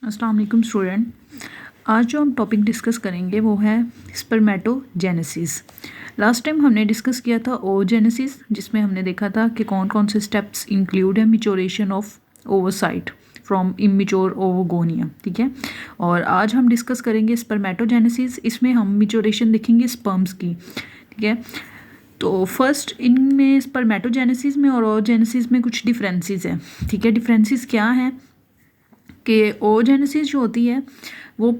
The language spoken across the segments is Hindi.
अस्सलाम वालेकुम स्टूडेंट। आज जो हम टॉपिक डिस्कस करेंगे वो है स्पर्मेटोजेनेसिस। लास्ट टाइम हमने डिस्कस किया था ओजेनेसिस, जिसमें हमने देखा था कि कौन कौन से स्टेप्स इंक्लूड है मिचोरेशन ऑफ ओवोसाइट फ्रॉम इमेच्योर ओवोगोनिया। ठीक है, और आज हम डिस्कस करेंगे स्पर्मेटोजेनेसिस। इसमें हम मिचोरेशन देखेंगे स्पर्म्स की। ठीक है, तो फर्स्ट इनमें स्पर्मेटोजेनेसिस में और ओजेनेसिस में कुछ डिफरेंसेस हैं। ठीक है, डिफरेंसेस क्या हैं कि ओजेनेसिस जो होती है वो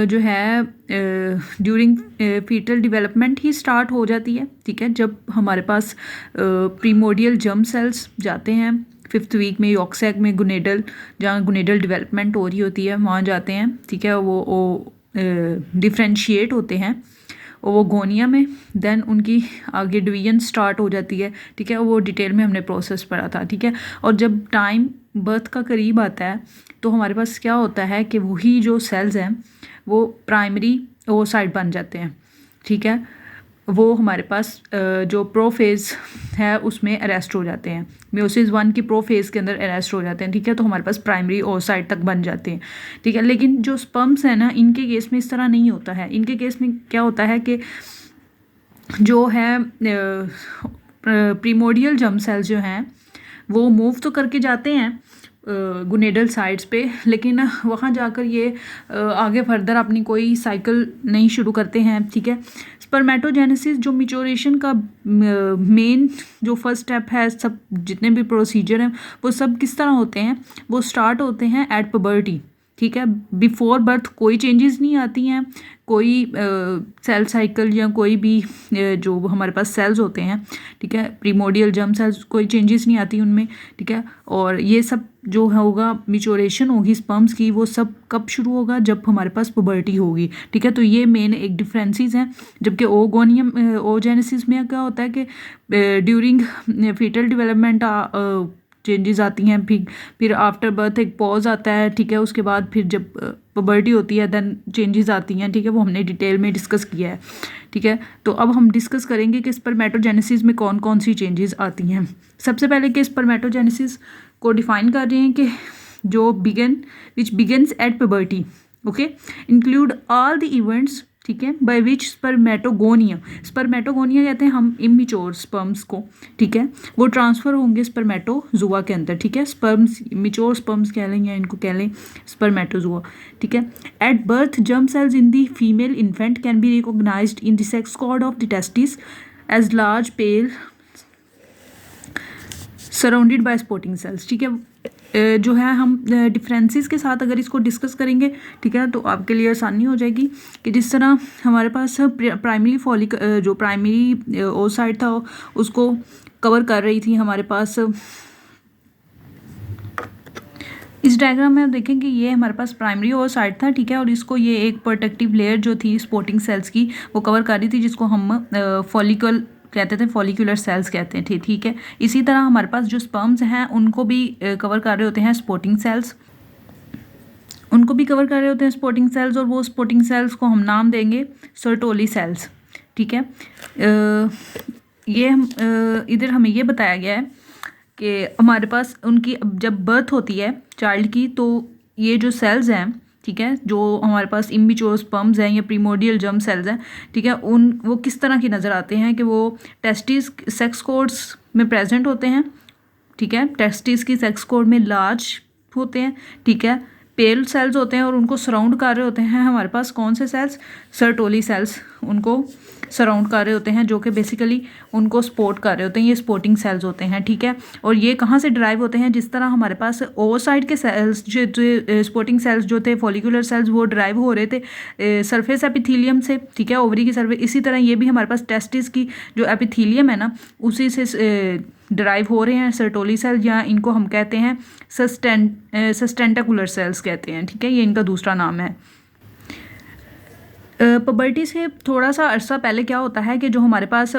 जो है ड्यूरिंग फीटल डेवलपमेंट ही स्टार्ट हो जाती है। ठीक है, जब हमारे पास प्रीमोडियल जर्म सेल्स जाते हैं 5th वीक में यॉर्क सैक में गुनेडल, जहाँ गुनेडल डेवलपमेंट हो रही होती है वहाँ जाते हैं। ठीक है, वो डिफ्रेंशिएट होते हैं ओवोगोनिया में, देन उनकी आगे डिवीजन स्टार्ट हो जाती है। ठीक है, वो डिटेल में हमने प्रोसेस पढ़ा था। ठीक है, और जब टाइम बर्थ का करीब आता है तो हमारे पास क्या होता है कि वही जो सेल्स हैं वो प्राइमरी ओवोसाइट बन जाते हैं। ठीक है, वो हमारे पास जो प्रोफेज है उसमें अरेस्ट हो जाते हैं, मियोसिस 1 की प्रोफेज के अंदर अरेस्ट हो जाते हैं। ठीक है, तो हमारे पास प्राइमरी ओवोसाइट तक बन जाते हैं। ठीक है, लेकिन जो स्पर्म्स है ना, इनके केस में इस तरह नहीं होता है। इनके केस में क्या होता है कि जो है प्रीमोडियल जर्म सेल्स जो हैं वो मूव तो करके जाते हैं गुनेडल साइड्स पे, लेकिन वहाँ जाकर ये आगे फर्दर अपनी कोई साइकिल नहीं शुरू करते हैं। ठीक है, स्पर्मेटोजेनेसिस जो मिचोरेशन का मेन जो फर्स्ट स्टेप है, सब जितने भी प्रोसीजर हैं वो सब किस तरह होते हैं, वो स्टार्ट होते हैं एट पुबर्टी। ठीक है, बिफोर बर्थ कोई चेंजेस नहीं आती हैं, कोई सेल साइकिल या कोई भी जो हमारे पास सेल्स होते हैं, ठीक है, प्रीमोडियल जर्म सेल्स, कोई चेंजेस नहीं आती उनमें। ठीक है, और ये सब जो होगा मिचोरेशन होगी स्पर्म्स की, वो सब कब शुरू होगा, जब हमारे पास पुबर्टी होगी। ठीक है, तो ये मेन एक डिफरेंसेस हैं। जबकि ओगोनियम ओजेनेसिस में क्या होता है कि ड्यूरिंग फीटल डेवलपमेंट चेंजेस आती हैं, फिर आफ्टर बर्थ एक पॉज आता है। ठीक है, उसके बाद फिर जब पुबर्टी होती है देन चेंजेस आती हैं। ठीक है, वो हमने डिटेल में डिस्कस किया है। ठीक है, तो अब हम डिस्कस करेंगे कि स्पर्मेटोजेनेसिस में कौन कौन सी चेंजेस आती हैं। सबसे पहले कि स्पर्मेटोजेनेसिस को डिफाइन कर रहे हैं कि जो which beginning at puberty, okay, include all the events, ठीक है, बाय विच स्पर्मेटोगोनिया कहते हैं हम इमेच्योर स्पर्म्स को, ठीक है, वो ट्रांसफ़र होंगे स्पर्मेटोजुआ के अंदर। ठीक है, स्पर्म्स इमेच्योर स्पर्म्स कह लें या इनको कह लें स्पर्मेटोजुआ। ठीक है, at birth germ cells in the female infant can be recognised in the sex cord of the testis as large pale surrounded by supporting cells. ठीक है, जो है हम डिफरेंसेस के साथ अगर इसको डिस्कस करेंगे, ठीक है, तो आपके लिए आसानी हो जाएगी कि जिस तरह हमारे पास प्राइमरी जो प्राइमरी ओसाइट था उसको कवर कर रही थी हमारे पास। इस डायग्राम में आप देखें कि ये हमारे पास प्राइमरी ओसाइट था। ठीक है, और इसको ये एक प्रोटेक्टिव लेयर जो थी स्पोर्टिंग सेल्स की वो कवर कर रही थी, जिसको हम फॉलिकल कहते थे, फॉलिकुलर सेल्स कहते थे। ठीक है, इसी तरह हमारे पास जो स्पर्म्स हैं उनको भी कवर कर रहे होते हैं स्पोर्टिंग सेल्स, उनको भी कवर कर रहे होते हैं स्पोर्टिंग सेल्स, और वो स्पोर्टिंग सेल्स को हम नाम देंगे सर्टोली सेल्स। ठीक है, ये हम इधर हमें ये बताया गया है कि हमारे पास उनकी जब बर्थ होती है चाइल्ड की, तो ये जो सेल्स हैं, ठीक है, जो हमारे पास इमेच्योर स्पर्म्स हैं या प्रीमोडियल जर्म सेल्स हैं, ठीक है, वो किस तरह की नज़र आते हैं कि वो टेस्टिस सेक्स कोड्स में प्रेजेंट होते हैं। ठीक है, टेस्टिस की सेक्स कोड में लार्ज होते हैं। ठीक है, पेल सेल्स होते हैं और उनको सराउंड कर रहे होते हैं हमारे पास कौन से सेल्स, सर्टोली सेल्स उनको सराउंड कर रहे होते हैं, जो कि बेसिकली उनको सपोर्ट कर रहे होते हैं। ये सपोर्टिंग सेल्स होते हैं। ठीक है, और ये कहाँ से ड्राइव होते हैं, जिस तरह हमारे पास ओवोसाइट के सेल्स जो सपोर्टिंग सेल्स जो थे फॉलिकुलर सेल्स वो ड्राइव हो रहे थे सरफेस एपिथीलियम से। ठीक है, ओवरी की सरफेस, इसी तरह ये भी हमारे पास टेस्टिस की जो एपिथीलियम है ना उसी से ड्राइव हो रहे हैं सर्टोली सेल, या इनको हम कहते हैं सस्टेंटाकुलर सेल्स कहते हैं। ठीक है, ये इनका दूसरा नाम है। पुबर्टी से थोड़ा सा अरसा पहले क्या होता है कि जो हमारे पास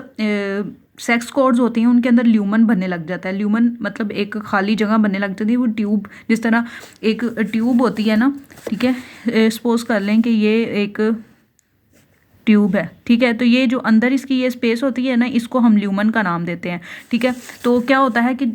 सेक्स कॉर्ड्स होती हैं उनके अंदर ल्यूमन बनने लग जाता है। ल्यूमन मतलब एक खाली जगह बनने लग जाती है, वो ट्यूब, जिस तरह एक ट्यूब होती है ना, ठीक है, सपोज कर लें कि ये एक ट्यूब है, ठीक है। तो ये जो अंदर इसकी ये स्पेस होती है ना, इसको हम ल्यूमन का नाम देते हैं, ठीक है। तो क्या होता है कि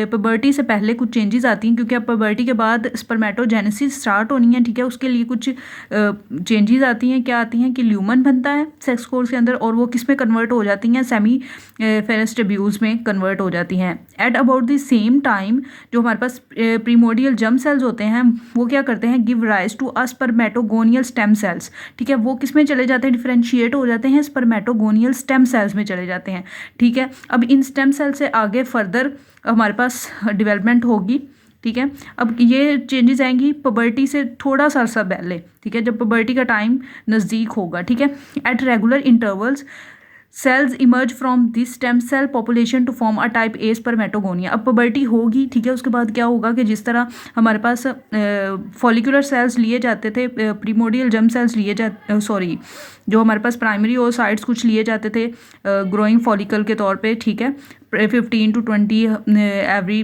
पबर्टी से पहले कुछ चेंजेस आती हैं, क्योंकि अब पबर्टी के बाद स्पर्मेटोजेनेसिस स्टार्ट होनी है, ठीक है। उसके लिए कुछ चेंजेस आती हैं। क्या आती हैं कि ल्यूमन बनता है सेक्स कोर्स के अंदर, और वो किस में कन्वर्ट हो जाती हैं, सेमी फेरस ट्यूब्यूल्स में कन्वर्ट हो जाती हैं। At about the same time जो हमारे पास प्रीमोडियल जर्म सेल्स होते हैं, वो क्या करते हैं, give rise to a spermatogonial stem cells, ठीक है। वो किस में चले जाते हैं, डिफरेंशिएट हो जाते हैं, स्पर्मेटोगोनियल स्टेम सेल्स में चले जाते हैं, ठीक है। अब इन स्टेम सेल से आगे फर्दर हमारे पास डेवलपमेंट होगी, ठीक है। अब ये चेंजेस आएंगी पबर्टी से थोड़ा सा अर्सा पहले, ठीक है, जब पबर्टी का टाइम नज़दीक होगा, ठीक है। At regular intervals cells emerge from this stem cell population to form a type A spermatogonia. अब पबर्टी होगी, ठीक है। उसके बाद क्या होगा कि जिस तरह हमारे पास फॉलिकुलर सेल्स लिए जाते थे, प्रीमोडियल जर्म सेल्स लिए जाते, सॉरी, जो हमारे पास प्राइमरी ओसाइट्स कुछ लिए जाते थे ग्रोइंग फॉलिकल के तौर पे, ठीक है, 15 to 20 एवरी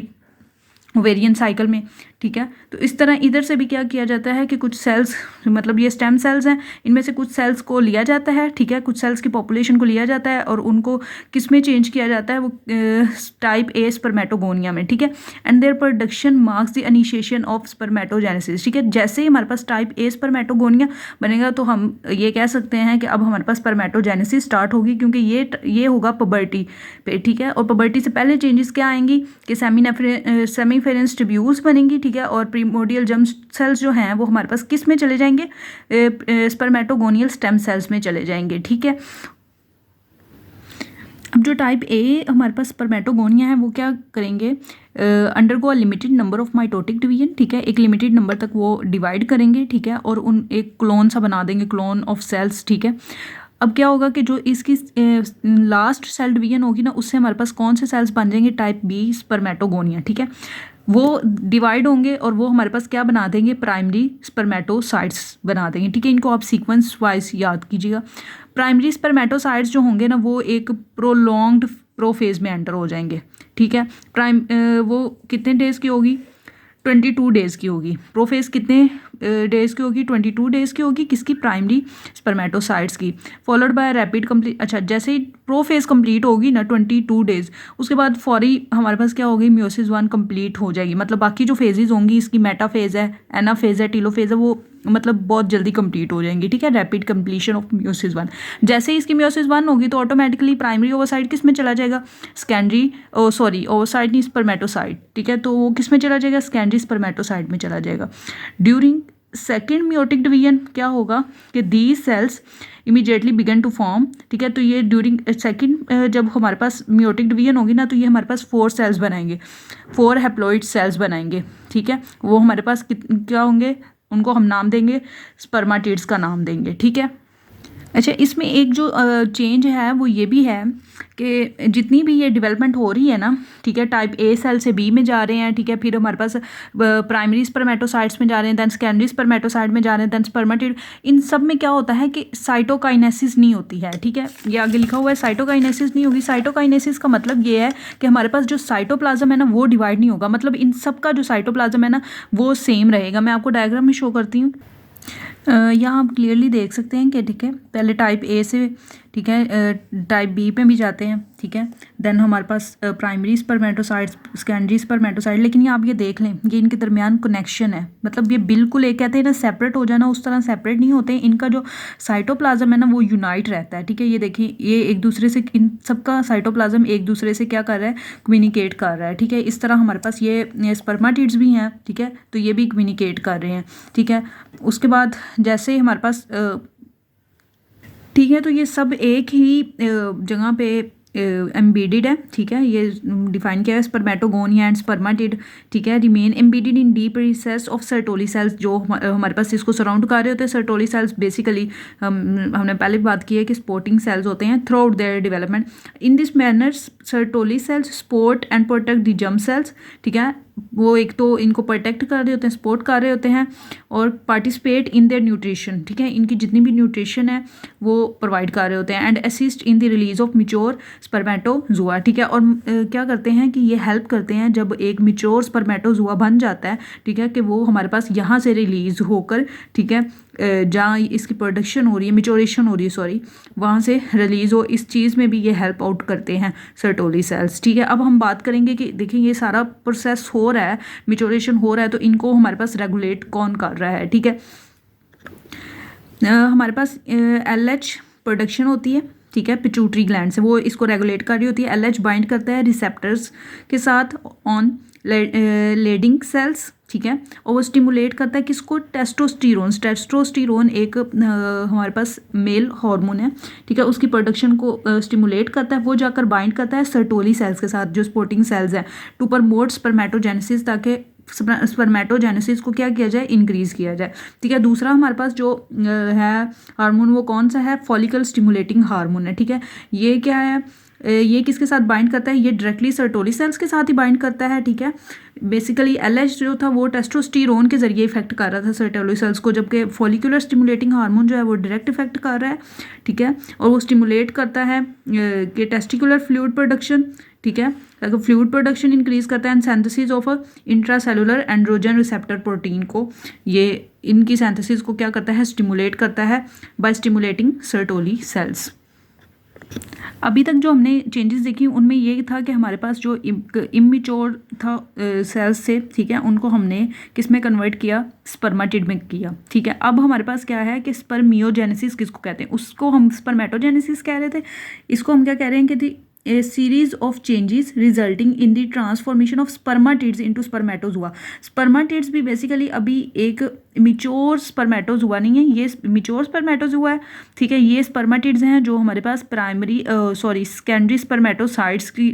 ओवेरियन साइकिल में, ठीक है। तो इस तरह इधर से भी क्या किया जाता है कि कुछ सेल्स, मतलब ये स्टेम सेल्स हैं, इनमें से कुछ सेल्स को लिया जाता है, ठीक है, कुछ सेल्स की पॉपुलेशन को लिया जाता है और उनको किस में चेंज किया जाता है, वो टाइप ए स्पर्मेटोगोनिया में, ठीक है। And their production marks the initiation of spermatogenesis, ठीक है। जैसे ही हमारे पास टाइप ए स्पर्मेटोगोनिया बनेगा तो हम ये कह सकते हैं कि अब हमारे पास स्पर्मेटोजेनेसिस स्टार्ट होगी, क्योंकि ये होगा पबर्टी पे, ठीक है। और पबर्टी से पहले चेंजेस क्या आएंगी कि सेमीफेरेंस ट्यूब्यूल्स बनेंगी, ठीक है। और प्रीमोडियल जर्म सेल्स जो हैं वो हमारे पास किस में चले जाएंगे, स्पर्मेटोगोनियल स्टेम सेल्स में चले जाएंगे, ठीक है। अब जो टाइप ए हमारे पास स्पर्मेटोगोनिया है वो क्या करेंगे, undergo a limited number of mitotic division, ठीक है। एक लिमिटेड नंबर तक वो डिवाइड करेंगे, ठीक है, और उन एक क्लोन सा बना देंगे, क्लोन ऑफ सेल्स, ठीक है। अब क्या होगा कि जो इसकी लास्ट सेल डिवीजन होगी ना, उससे हमारे पास कौन से सेल्स बन जाएंगे, टाइप बी स्पर्मेटोगोनिया, ठीक है। वो डिवाइड होंगे और वो हमारे पास क्या बना देंगे, प्राइमरी स्पर्मेटोसाइट्स बना देंगे, ठीक है। इनको आप सीक्वेंस वाइज याद कीजिएगा। प्राइमरी स्पर्मेटोसाइट्स जो होंगे ना, वो एक प्रोलॉन्ग्ड प्रोफेज में एंटर हो जाएंगे, ठीक है। वो कितने डेज़ की होगी, 22 डेज़ की होगी। प्रोफेज कितने डेज़ की होगी, 22 डेज़ की होगी, किसकी, प्राइमरी स्पर्मेटोसाइट्स की। फॉलोड बाय रैपिड कंप्लीट, अच्छा, जैसे ही प्रोफेज कंप्लीट होगी ना 22 डेज़, उसके बाद फौरी हमारे पास क्या होगी, म्योसिस 1 कंप्लीट हो जाएगी। मतलब बाकी जो फेजेज होंगी, इसकी मेटा फेज है, एना फेज है, टीलोफेज है, वो मतलब बहुत जल्दी कंप्लीट हो जाएंगी, ठीक है। Rapid completion of meiosis 1। जैसे ही इसकी म्योसिस 1 होगी तो ऑटोमेटिकली प्राइमरी ओवोसाइट किस में चला जाएगा, सेकेंडरी, ओवोसाइट नहीं, स्पर्मेटोसाइट, ठीक है। तो वो किस में चला जाएगा, सेकेंडरी स्पर्मेटोसाइट में चला जाएगा। ड्यूरिंग सेकेंड म्योटिक डिवीजन क्या होगा कि these cells immediately began to form, ठीक है। तो ये ड्यूरिंग सेकेंड जब हमारे पास म्योटिक डिवीजन होगी ना, तो ये हमारे पास 4 सेल्स बनाएंगे, 4 हैप्लॉइड सेल्स बनाएंगे, ठीक है। वो हमारे पास क्या होंगे, उनको हम नाम देंगे, स्पर्माटिड्स का नाम देंगे, ठीक है। अच्छा, इसमें एक जो चेंज है वो ये भी है कि जितनी भी ये डेवलपमेंट हो रही है ना, ठीक है, टाइप ए सेल से बी में जा रहे हैं, ठीक है, फिर हमारे पास प्राइमरी स्पर्मेटोसाइट्स में जा रहे हैं, दैन सेकेंडरी स्पर्मेटोसाइट में जा रहे हैं, दैन स्पर्मेटिड, इन सब में क्या होता है कि साइटोकाइनेसिस नहीं होती है, ठीक है। ये आगे लिखा हुआ है साइटोकाइनेसिस नहीं होगी। साइटोकाइनेसिस का मतलब ये है कि हमारे पास जो साइटोप्लाज्म है ना वो डिवाइड नहीं होगा, मतलब इन सब का जो साइटोप्लाज्म है ना वो सेम रहेगा। मैं आपको डायग्राम में शो करती हूँ। यहाँ आप क्लियरली देख सकते हैं कि, ठीक है, पहले टाइप ए से, ठीक है, टाइप बी पे भी जाते हैं, ठीक है। देन हमारे पास प्राइमरी स्पर्मेटोसाइट्स, सेकेंडरी स्पर्मेटोसाइट, लेकिन ये आप ये देख लें, ये इनके दरमियान कनेक्शन है, मतलब ये बिल्कुल एक कहते हैं ना सेपरेट हो जाना, उस तरह सेपरेट नहीं होते। इनका जो साइटोप्लाज्म है ना वो यूनाइट रहता है, ठीक है। ये देखिए, ये एक दूसरे से, इन सबका साइटोप्लाज्म एक दूसरे से क्या कर रहा है, कम्युनिकेट कर रहा है, ठीक है। इस तरह हमारे पास ये स्पर्माटिड्स भी हैं, ठीक है, तो ये भी कम्युनिकेट कर रहे हैं, ठीक है। उसके बाद जैसे ही हमारे पास ठीक है, तो ये सब एक ही जगह पे एम्बेडेड है, ठीक है। ये डिफाइन किया है, स्पर्मेटोगोनिया एंड स्पर्माटिड, ठीक है, remain embedded in deep recess of Sertoli cells, जो हमारे पास इसको सराउंड कर रहे होते हैं। सर्टोली सेल्स बेसिकली हमने पहले बात की है कि स्पोर्टिंग सेल्स होते हैं through out their development. In this manner Sertoli cells sport and protect the germ cells, ठीक है। वो एक तो इनको प्रोटेक्ट कर रहे होते हैं, सपोर्ट कर रहे होते हैं, और पार्टिसिपेट इन देयर न्यूट्रिशन, ठीक है, इनकी जितनी भी न्यूट्रिशन है वो प्रोवाइड कर रहे होते हैं। And assist in the release of mature spermatozoa, ठीक है। और क्या करते हैं कि ये हेल्प करते हैं जब एक मिच्योर स्पर्मेटोजुआ बन जाता है, ठीक है, कि वो हमारे पास यहाँ से रिलीज होकर, ठीक है, जहाँ इसकी प्रोडक्शन हो रही है, मेच्योरेशन हो रही है सॉरी, वहाँ से रिलीज़ हो, इस चीज़ में भी ये हेल्प आउट करते हैं सर्टोली सेल्स। ठीक है, अब हम बात करेंगे कि देखिए ये सारा प्रोसेस हो रहा है, मेच्योरेशन हो रहा है, तो इनको हमारे पास रेगुलेट कौन कर रहा है। ठीक है, हमारे पास LH प्रोडक्शन होती है, ठीक है, पिट्यूटरी ग्लैंड से, वो इसको रेगुलेट कर रही होती है। LH बाइंड करता है रिसेप्टर्स के साथ ऑन लेडिंग सेल्स, ठीक है, और वो स्टिमुलेट करता है किसको, टेस्टोस्टेरोन। टेस्टोस्टेरोन एक हमारे पास मेल हार्मोन है, ठीक है, उसकी प्रोडक्शन को स्टिमुलेट करता है, वो जाकर बाइंड करता है सर्टोली सेल्स के साथ जो स्पोर्टिंग सेल्स हैं, टू प्रमोट स्पर्मेटोजेनेसिस, ताकि स्पर्मेटोजेनेसिस को क्या किया जाए, इंक्रीज किया जाए। ठीक है, दूसरा हमारे पास जो है हार्मोन, वो कौन सा है, फॉलिकल स्टिमुलेटिंग हार्मोन है। ठीक है, ये क्या है, ये किसके साथ बाइंड करता है, ये डायरेक्टली सर्टोली सेल्स के साथ ही बाइंड करता है। ठीक है, बेसिकली LH जो था वो टेस्टोस्टेरोन के जरिए इफेक्ट कर रहा था सर्टोली सेल्स को, जबकि फॉलिकुलर स्टिमुलेटिंग हार्मोन जो है वो डायरेक्ट इफेक्ट कर रहा है। ठीक है, और वो स्टिमुलेट करता है कि टेस्टिकुलर फ्लूइड प्रोडक्शन, ठीक है, अगर फ्लूइड प्रोडक्शन इंक्रीज करता है and synthesis of intracellular androgen receptor protein को, ये इनकी सिंथेसिस को क्या करता है, स्टिमुलेट करता है बाय स्टिमुलेटिंग सर्टोली सेल्स। अभी तक जो हमने चेंजेस देखी उनमें ये था कि हमारे पास जो इमेच्योर था सेल्स से, ठीक है, उनको हमने किस में कन्वर्ट किया, स्पर्मेटिड में किया। ठीक है, अब हमारे पास क्या है कि स्पर्मियोजेनेसिस किसको कहते हैं, उसको हम स्पर्मेटोजेनेसिस कह रहे थे, इसको हम क्या कह रहे हैं कि a series of changes resulting in the transformation of spermatids into spermatozoa. Spermatids भी बेसिकली अभी एक मिच्योर स्पर्मेटोजुआ नहीं है, ये मिच्योर स्पर्मेटोजुआ है। ठीक है, ये स्पर्मेटिड्स हैं जो हमारे पास प्राइमरी सेकेंडरी स्पर्मेटोसाइट्स की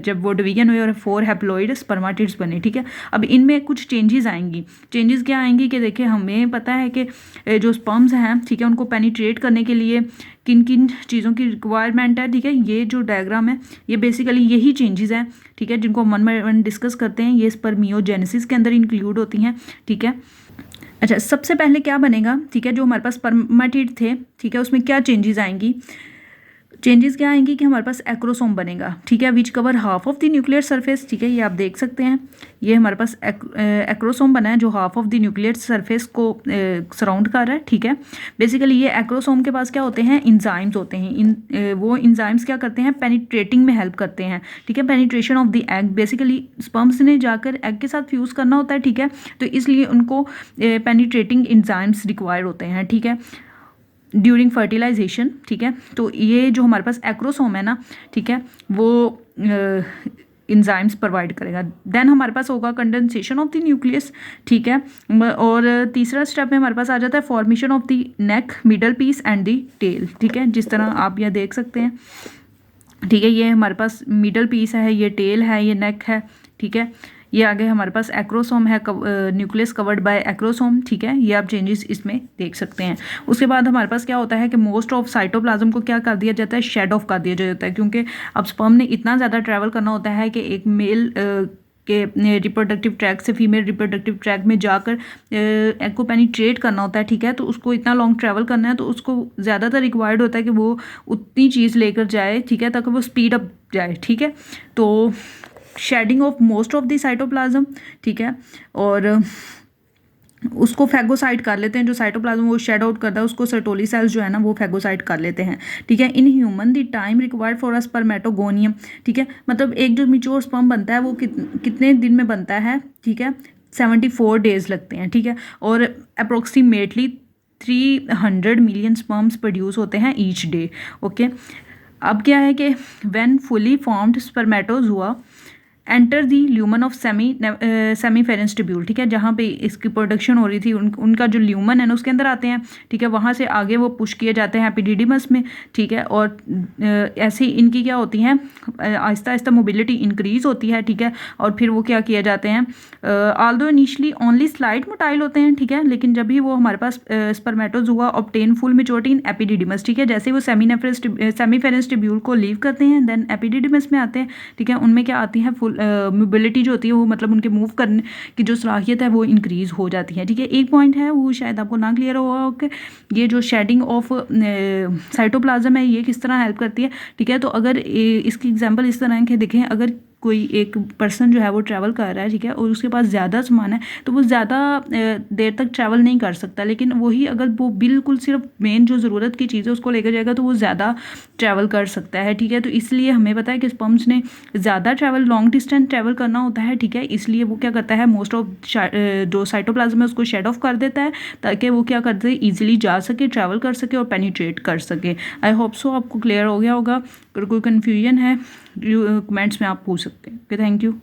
जब वो डिवीजन हुए और 4 हैप्लॉइड स्पर्मेटिड्स बने। ठीक है, अब इनमें कुछ चेंजेस आएंगी। चेंजेस क्या आएंगी कि देखिए हमें पता है कि जो स्पर्म्स हैं, ठीक है, उनको पेनिट्रेट करने के लिए किन किन चीज़ों की रिक्वायरमेंट है। ठीक है, ये जो डायग्राम है ये बेसिकली यही चेंजेस हैं, ठीक है, जिनको हम वन बाय वन डिस्कस करते हैं, ये स्पर्मियोजेनेसिस के अंदर इंक्लूड होती हैं। ठीक है, अच्छा, सबसे पहले क्या बनेगा, ठीक है, जो हमारे पास स्पर्मेटिड थे, ठीक है, उसमें क्या चेंजेस आएंगी, चेंजेस क्या आएंगी कि हमारे पास एक्रोसोम बनेगा। ठीक है, which cover half of the nuclear surface. ठीक है, ये आप देख सकते हैं, ये हमारे पास एक्रोसोम बना है जो half of the nuclear surface को सराउंड कर रहा है। ठीक है, बेसिकली ये एक्रोसोम के पास क्या होते हैं, इंजाइम्स होते हैं। वो इंजाइम्स क्या करते हैं, पेनिट्रेटिंग में हेल्प करते हैं। ठीक है, penetration of the egg, basically sperms ने जाकर एग के साथ फ्यूज़ करना होता है। ठीक है, तो इसलिए उनको पेनिट्रेटिंग इंजाइम्स रिक्वायर होते हैं। ठीक है, ड्यूरिंग फर्टिलाइजेशन। ठीक है, तो ये जो हमारे पास एक्रोसोम है ना, ठीक है, वो इंजाइम्स प्रोवाइड करेगा। देन हमारे पास होगा कंडेंसेशन ऑफ द न्यूक्लियस। ठीक है, और तीसरा स्टेप में हमारे पास आ जाता है formation of the neck, middle piece and the tail. ठीक है, जिस तरह आप यह देख सकते हैं। ठीक है, ये हमारे पास मिडल पीस है, ये टेल है, ये नेक है। ठीक है, ये आगे हमारे पास एक्रोसोम है, न्यूक्लियस कवर्ड बाय एक्रोसोम। ठीक है, ये आप चेंजेस इसमें देख सकते हैं। उसके बाद हमारे पास क्या होता है कि मोस्ट ऑफ साइटोप्लाज्म को क्या कर दिया जाता है, शेड ऑफ कर दिया जाता है, क्योंकि अब स्पर्म ने इतना ज़्यादा ट्रैवल करना होता है कि एक मेल के रिप्रोडक्टिव ट्रैक से फीमेल रिप्रोडक्टिव ट्रैक में जाकर एग को पेनिट्रेट करना होता है। ठीक है, तो उसको इतना लॉन्ग ट्रैवल करना है, तो उसको ज़्यादातर रिक्वायर्ड होता है कि वो उतनी चीज़ लेकर जाए। ठीक है, ताकि वो स्पीड अप जाए। ठीक है, तो shedding of most of the cytoplasm. ठीक है, और उसको फैगोसाइट कर लेते हैं, जो साइटोप्लाज्म वो शेड आउट करता है उसको सर्टोली सेल्स जो है ना वो फैगोसाइट कर लेते हैं। ठीक है, in human the time required for a spermatogonium. ठीक है, मतलब एक जो मैच्योर स्पर्म बनता है वो कितने दिन में बनता है। ठीक है, 74 डेज लगते हैं। ठीक है, और अप्रोक्सीमेटली 300 मिलियन स्पर्म्स प्रोड्यूस होते हैं ईच डे। ओके, अब क्या है कि when fully formed spermatozoa enter the lumen of seminiferous tubule. ठीक है, जहाँ पे इसकी प्रोडक्शन हो रही थी उनका जो ल्यूमन है ना उसके अंदर आते हैं। ठीक है, वहाँ से आगे वो पुश किए जाते हैं एपिडिडिमस में। ठीक है, और ऐसे ही इनकी क्या होती हैं, आहिस्ता आहिस्ता मोबिलिटी इंक्रीज होती है। ठीक है, और फिर वो क्या किए जाते हैं, although initially only slight motile होते हैं। ठीक है, लेकिन जब भी वो हमारे पास स्पर्मेटोजुआ ऑब्टेन फुल मेच्योरिटी इन एपिडिडिमस। ठीक है, जैसे वो सेमीफेरेंस ट्यूब्यूल को लीव करते हैं देन एपिडिडिमस में आते हैं। ठीक है, उनमें क्या आती है, फुल मोबिलिटी जो होती है वो मतलब उनके मूव करने की जो सलाहियत है वो इंक्रीज हो जाती है। ठीक है, एक पॉइंट है वो शायद आपको ना क्लियर होगा कि ये जो शेडिंग ऑफ साइटोप्लाज्म है ये किस तरह हेल्प करती है। ठीक है, तो अगर इसकी एग्जांपल इस तरह है कि देखें, अगर कोई एक पर्सन जो है वो ट्रैवल कर रहा है, ठीक है, और उसके पास ज़्यादा सामान है तो वो ज़्यादा देर तक ट्रैवल नहीं कर सकता। लेकिन वही अगर वो बिल्कुल सिर्फ मेन जो ज़रूरत की चीज़ है उसको लेकर जाएगा तो वो ज़्यादा ट्रैवल कर सकता है, ठीक है। तो इसलिए हमें पता है कि स्पर्म्स ने ज़्यादा ट्रैवल, लॉन्ग डिस्टेंस ट्रैवल करना होता है, ठीक है। इसलिए वो क्या करता है, मोस्ट ऑफ जो साइटोप्लाज्म है उसको शेड ऑफ कर देता है ताकि वो क्या करते हैं, ईजिली जा सके, ट्रैवल कर सके और पेनिट्रेट कर सके। आई होप सो आपको क्लियर हो गया होगा। अगर कोई कन्फ्यूजन है कमेंट्स में आप पूछ सकते हैं। Okay, thank you.